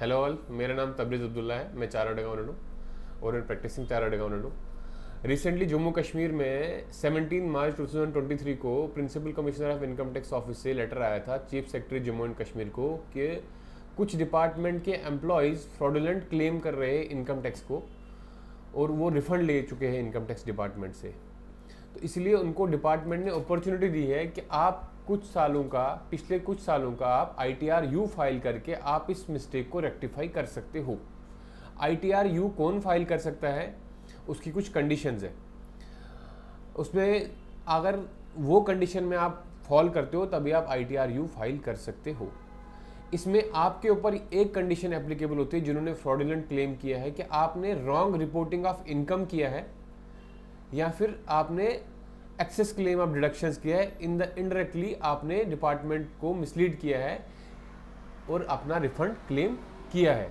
Hello all, मेरा नाम तबरेज़ अब्दुल्ला है। मैं चार्टर्ड अकाउंटेंट हूँ और मैं प्रैक्टिसिंग चार्टर्ड अकाउंटेंट हूँ। रिसेंटली जम्मू कश्मीर में 17 मार्च 2023 को principal commissioner of income tax office से लेटर आया था chief secretary Jammu and Kashmir को कि कुछ डिपार्टमेंट के एम्प्लॉयज़ फ्रॉडुलेंट क्लेम कर रहे हैं इनकम टैक्स को और वो रिफंड ले चुके हैं इनकम टैक्स डिपार्टमेंट से। तो इसलिए उनको डिपार्टमेंट ने अपॉर्चुनिटी दी है कि आप पिछले कुछ सालों का आप ITR-U फाइल करके आप इस मिस्टेक को रेक्टिफाई कर सकते हो। ITR-U कौन फाइल कर सकता है, उसकी कुछ कंडीशंस है। उसमें अगर वो कंडीशन में आप फॉल करते हो तभी आप ITR-U फाइल कर सकते हो। इसमें आपके ऊपर एक कंडीशन एप्लीकेबल होती है जिन्होंने फ्रॉडुलेंट क्लेम किया है कि आपने रॉन्ग रिपोर्टिंग ऑफ इनकम किया है या फिर आपने एक्सेस क्लेम ऑफ डिडक्शंस किया है, इनडायरेक्टली आपने डिपार्टमेंट को मिसलीड किया है और अपना रिफंड क्लेम किया है।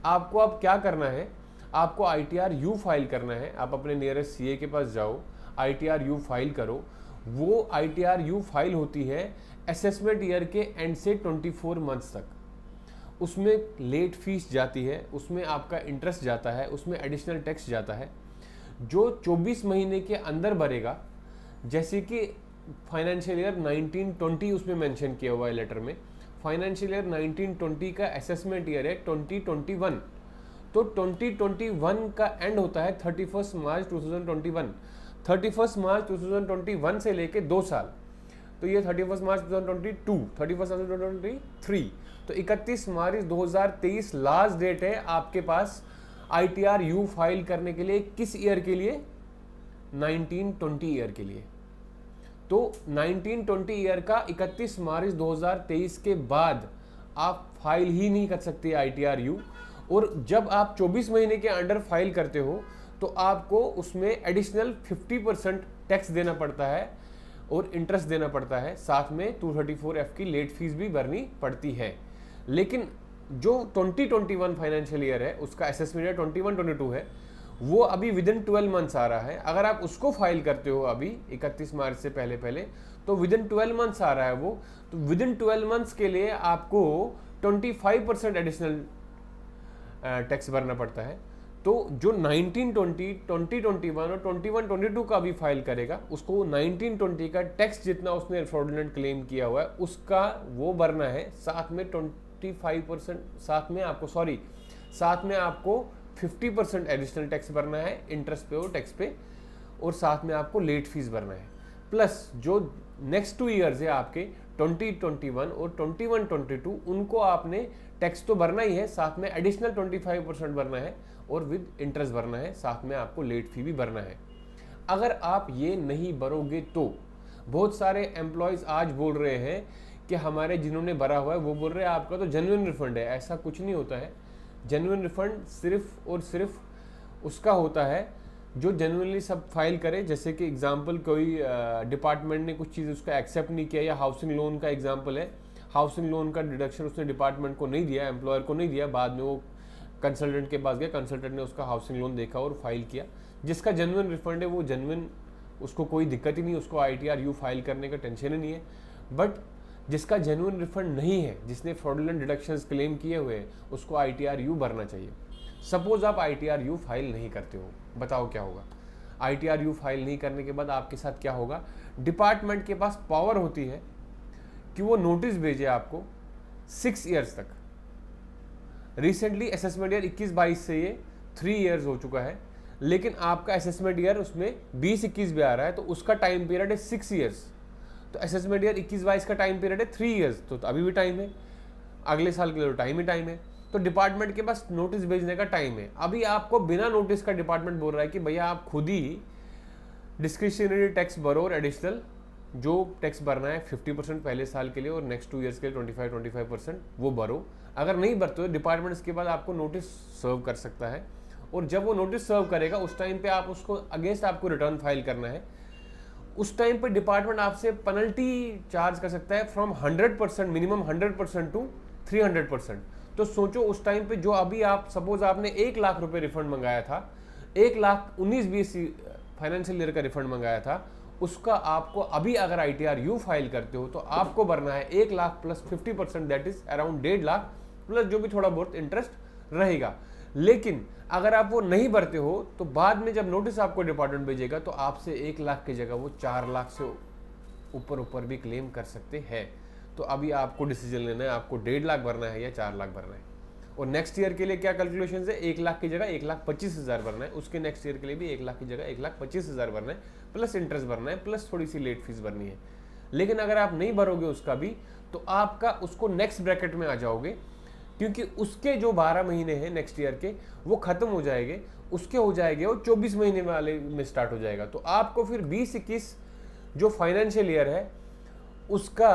आपको अब क्या करना है, आपको ITR-U फाइल करना है। आप अपने नियरेस्ट CA के पास जाओ, ITR-U फाइल करो। वो ITR-U फाइल होती है असेसमेंट ईयर के एंड से 24 मंथ्स तक। उसमें लेट फीस जाती है, उसमें आपका इंटरेस्ट जाता है, उसमें एडिशनल टैक्स जाता है जो 24 महीने के अंदर भरेगा। जैसे कि फाइनेंशियल ईयर 1920 उसमें मेंशन किया हुआ है लेटर में। फाइनेंशियल ईयर 1920 का असेसमेंट ईयर है 2021, तो 2021 का एंड होता है 31 मार्च 2021। 31 मार्च 2021 से लेके 2 साल, तो ये 31 मार्च 2022, 31 मार्च 2023, तो 31 मार्च 2023 लास्ट डेट है आपके पास ITR-U फाइल करने के लिए। किस ईयर के लिए? 1920 ईयर के लिए। तो 1920 ईयर का 31 मार्च 2023 के बाद आप फाइल ही नहीं कर सकते ITR-U। और जब आप 24 महीने के अंडर फाइल करते हो तो आपको उसमें एडिशनल 50% टैक्स देना पड़ता है और इंटरेस्ट देना पड़ता है, साथ में 234F की लेट फीस भी भरनी पड़ती है। लेकिन जो 2021 फाइनेंशियल ईयर है उसका असेसमेंट ईयर 21-22 है, वो अभी विदिन 12 मंथ्स आ रहा है। अगर आप उसको फाइल करते हो अभी 31 मार्च से पहले तो विदिन 12 मंथ्स आ रहा है वो। तो विदिन 12 मंथ्स के लिए आपको 25% एडिशनल टैक्स भरना पड़ता है। तो जो 1920, 2021 और 21-22 का भी फाइल करेगा उसको 1920 का टैक्स जितना उसने फ्रॉडुलेंट क्लेम किया हुआ है उसका वो भरना है। साथ में 25% साथ में आपको 50% एडिशनल टैक्स भरना है, इंटरेस्ट पे और टैक्स पे, और साथ में आपको लेट फीस भरना है। प्लस जो नेक्स्ट 2 ईयर्स है आपके 2021 और 21-22, उनको आपने टैक्स तो भरना ही है, साथ में एडिशनल 25% भरना है और विद इंटरेस्ट भरना है, साथ में आपको लेट फी भी भरना है। अगर आप ये नहीं भरोगे तो बहुत सारे एम्प्लॉयज़ आज बोल रहे हैं कि हमारे जिन्होंने भरा हुआ है वो बोल रहे हैं आपका तो जेन्युइन रिफंड है। ऐसा कुछ नहीं होता है। जेन्युइन रिफंड सिर्फ और सिर्फ उसका होता है जो जेन्युइनली सब फाइल करे। जैसे कि एग्जांपल कोई डिपार्टमेंट ने कुछ चीज़ उसका एक्सेप्ट नहीं किया, या हाउसिंग लोन का एग्जांपल है, हाउसिंग लोन का डिडक्शन उसने डिपार्टमेंट को नहीं दिया, एम्प्लॉयर को नहीं दिया, बाद में वो कंसल्टेंट के पास गया, कंसल्टेंट ने उसका हाउसिंग लोन देखा और फाइल किया। जिसका जेन्युइन रिफंड है वो जेन्युइन, उसको कोई दिक्कत ही नहीं, उसको ITR-U फाइल करने का टेंशन ही नहीं है। बट जिसका जेन्युइन रिफंड नहीं है, जिसने फ्रॉडुलेंट डिडक्शंस क्लेम किए हुए हैं, उसको ITR-U भरना चाहिए। सपोज आप ITR-U फाइल नहीं करते हो, बताओ क्या होगा? ITR-U फाइल नहीं करने के बाद आपके साथ क्या होगा? डिपार्टमेंट के पास पावर होती है कि वो नोटिस भेजे आपको 6 ईयर्स तक। रिसेंटली असेसमेंट ईयर 21-22 से ये 3 ईयर्स हो चुका है, लेकिन आपका असेसमेंट ईयर उसमें 20-21 भी आ रहा है, तो उसका टाइम पीरियड है 6 ईयर्स। तो असेसमेंट ईयर 21-22 का टाइम पीरियड है 3 ईयर्स, तो अभी भी टाइम है, अगले साल के लिए टाइम है। तो डिपार्टमेंट के पास नोटिस भेजने का टाइम है। अभी आपको बिना नोटिस का डिपार्टमेंट बोल रहा है कि भैया आप खुद ही डिस्क्रिशनरी टैक्स भरो और एडिशनल जो टैक्स भरना है 50% पहले साल के लिए और नेक्स्ट 2 ईयर्स के लिए 25% वो भरो। अगर नहीं भरते हो डिपार्टमेंट इसके बाद आपको नोटिस सर्व कर सकता है, और जब वो नोटिस सर्व करेगा उस टाइम पे आप उसको अगेंस्ट आपको रिटर्न फाइल करना है। उस टाइम पे डिपार्टमेंट आपसे पेनल्टी चार्ज कर सकता है फ्रॉम 100%, मिनिमम 100% टू 300%। तो सोचो उस टाइम पे जो अभी आप सपोज आपने 1 लाख रुपए रिफंड मंगाया था, 1,19,20 फाइनेंशियल ईयर का रिफंड मंगाया था, उसका आपको अभी अगर ITR-U फाइल करते हो तो आपको भरना है 1 lakh plus 50%, that is around 1.5 lakh plus जो भी थोड़ा बहुत इंटरेस्ट रहेगा। लेकिन अगर आप वो नहीं भरते हो तो बाद में जब नोटिस आपको डिपार्टमेंट भेजेगा तो आपसे 1 लाख की जगह वो 4 लाख से ऊपर भी क्लेम कर सकते हैं। तो अभी आपको डिसीजन लेना है, आपको 1.5 लाख भरना है या 4 लाख भरना है। और नेक्स्ट ईयर के लिए क्या कैलकुलेशन है, 1 लाख की जगह 1,25,000 भरना है, उसके नेक्स्ट ईयर के लिए भी 1 लाख की जगह 1,25,000 भरना है, प्लस इंटरेस्ट भरना है, प्लस थोड़ी सी लेट फीस भरनी है। लेकिन अगर आप नहीं भरोगे उसका भी तो आपका उसको नेक्स्ट ब्रैकेट में आ जाओगे, क्योंकि उसके जो 12 महीने हैं नेक्स्ट ईयर के वो खत्म हो जाएंगे, उसके हो जाएंगे वो 24 महीने वाले में स्टार्ट हो जाएगा। तो आपको फिर 20-21 जो फाइनेंशियल ईयर है उसका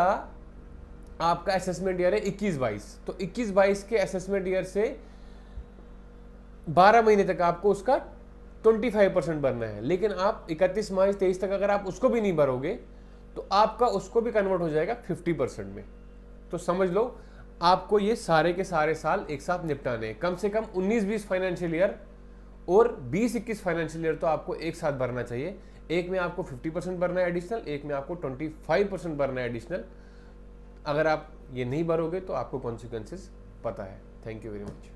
आपका असेसमेंट ईयर है 21-22, तो 21-22 के असेसमेंट ईयर से 12 महीने तक आपको उसका 25% भरना है। लेकिन आप 31 मार्च 23 तक अगर आप उसको भी नहीं भरोगे तो आपका उसको भी कन्वर्ट हो जाएगा 50% में। तो समझ लो आपको ये सारे के सारे साल एक साथ निपटाने हैं, कम से कम 19-20 फाइनेंशियल ईयर और 20-21 फाइनेंशियल ईयर तो आपको एक साथ भरना चाहिए। एक में आपको 50% भरना है एडिशनल, एक में आपको 25% भरना है एडिशनल। अगर आप ये नहीं भरोगे तो आपको कॉन्सिक्वेंसेस पता है। Thank you very much.